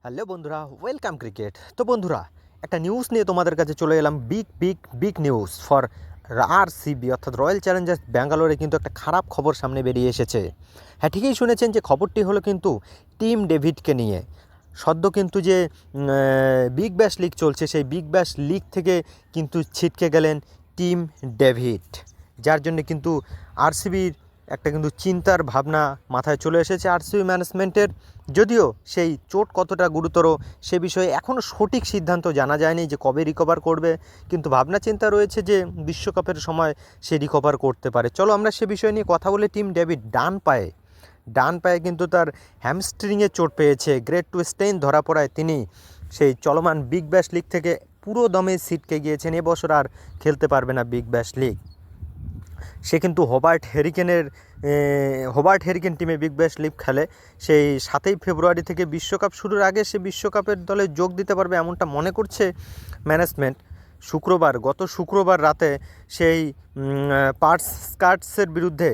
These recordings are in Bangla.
হ্যালো বন্ধুরা, ওয়েলকাম ক্রিকেট। তো বন্ধুরা, একটা নিউজ নিয়ে তোমাদের কাছে চলে এলাম। বিগ নিউজ ফর আরসিবি অর্থাৎ রয়্যাল চ্যালেঞ্জার্স ব্যাঙ্গালোরে কিন্তু একটা খারাপ খবর সামনে বেরিয়ে এসেছে। হ্যাঁ, ঠিকই শুনেছেন যে খবরটি হলো কিন্তু টিম ডেভিডকে নিয়ে। সদ্য কিন্তু যে বিগ ব্যাশ লিগ চলছে, সেই বিগ ব্যাশ লিগ থেকে কিন্তু ছিটকে গেলেন টিম ডেভিড, যার জন্য কিন্তু আরসিবির একটা কিন্তু চিন্তার ভাবনা মাথায় চলে এসেছে আরসিবি ম্যানেজমেন্টের। যদিও সেই চোট কতটা গুরুতর সে বিষয়ে এখনও সঠিক সিদ্ধান্ত জানা যায়নি যে কবে রিকভার করবে, কিন্তু ভাবনা চিন্তা রয়েছে যে বিশ্বকাপের সময় সে রিকভার করতে পারে। চলো আমরা সে বিষয় নিয়ে কথা বলে। টিম ডেভিড ডান পায়ে কিন্তু তার হ্যামস্ট্রিংয়ে চোট পেয়েছে। গ্রেড 2 স্টেইন ধরা পড়ায় তিনি সেই চলমান বিগ ব্যাশ লিগ থেকে পুরো দমে ছিটকে গিয়েছেন। এবছর আর খেলতে পারবে না বিগ ব্যাশ লিগ। সে কিন্তু হোবার্ট হেরিকেন টিমে বিগ ব্যাশ লিগ খেলে। সেই 7ই ফেব্রুয়ারি থেকে বিশ্বকাপ শুরুর আগে সে বিশ্বকাপের দলে যোগ দিতে পারবে এমনটা মনে করছে ম্যানেজমেন্ট। গত শুক্রবার রাতে সেই পার্স স্কার্টসের বিরুদ্ধে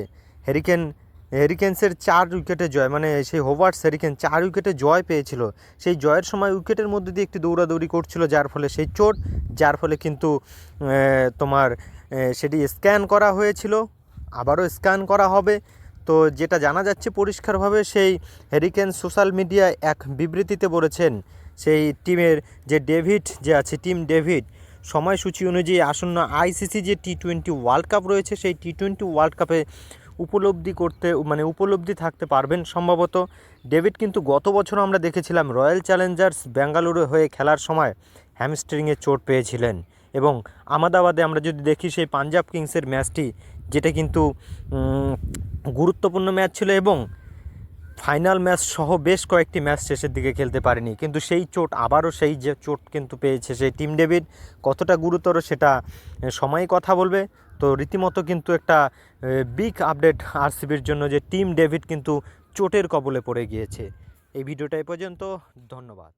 হেরিকেন্সের 4 উইকেটে জয়, মানে সেই হোবার্টস হেরিকেন 4 উইকেটে জয় পেয়েছিল। সেই জয়ের সময় উইকেটের মধ্যে দিয়ে একটি দৌড়াদৌড়ি করছিল, যার ফলে সেই চোট, যার ফলে কিন্তু সেটি স্ক্যান করা হয়েছিল, আবারও স্ক্যান করা হবে। তো যেটা জানা যাচ্ছে পরিষ্কারভাবে, সেই হেরিকেন সোশ্যাল মিডিয়ায় এক বিবৃতিতে বলেছেন সেই টিমের যে ডেভিড যে আছে, টিম ডেভিড সময়সূচি অনুযায়ী আসন্ন আইসিসি যে টি-20 ওয়ার্ল্ড কাপ রয়েছে, সেই টি-20 ওয়ার্ল্ড কাপে উপলব্ধি থাকতে পারবেন সম্ভবত। ডেভিড কিন্তু গত বছর আমরা দেখেছিলাম রয়্যাল চ্যালেঞ্জার্স ব্যাঙ্গালুরু হয়ে খেলার সময় হ্যামস্ট্রিংয়ে চোট পেয়েছিলেন। এবং আহমেদাবাদে আমরা যদি দেখি সেই পাঞ্জাব কিংসের ম্যাচটি, যেটা কিন্তু গুরুত্বপূর্ণ ম্যাচ ছিল এবং ফাইনাল ম্যাচ সহ বেশ কয়েকটি ম্যাচ শেষের দিকে খেলতে পারেনি, কিন্তু সেই চোট আবারও সেই যে চোট কিন্তু পেয়েছে সেই টিম ডেভিড। কতটা গুরুতর সেটা সময়ই কথা বলবে। তো রীতিমতো কিন্তু একটা বিগ আপডেট আরসিবির জন্য যে টিম ডেভিড কিন্তু চোটের কবলে পড়ে গিয়েছে। এই ভিডিওটা এ পর্যন্ত, ধন্যবাদ।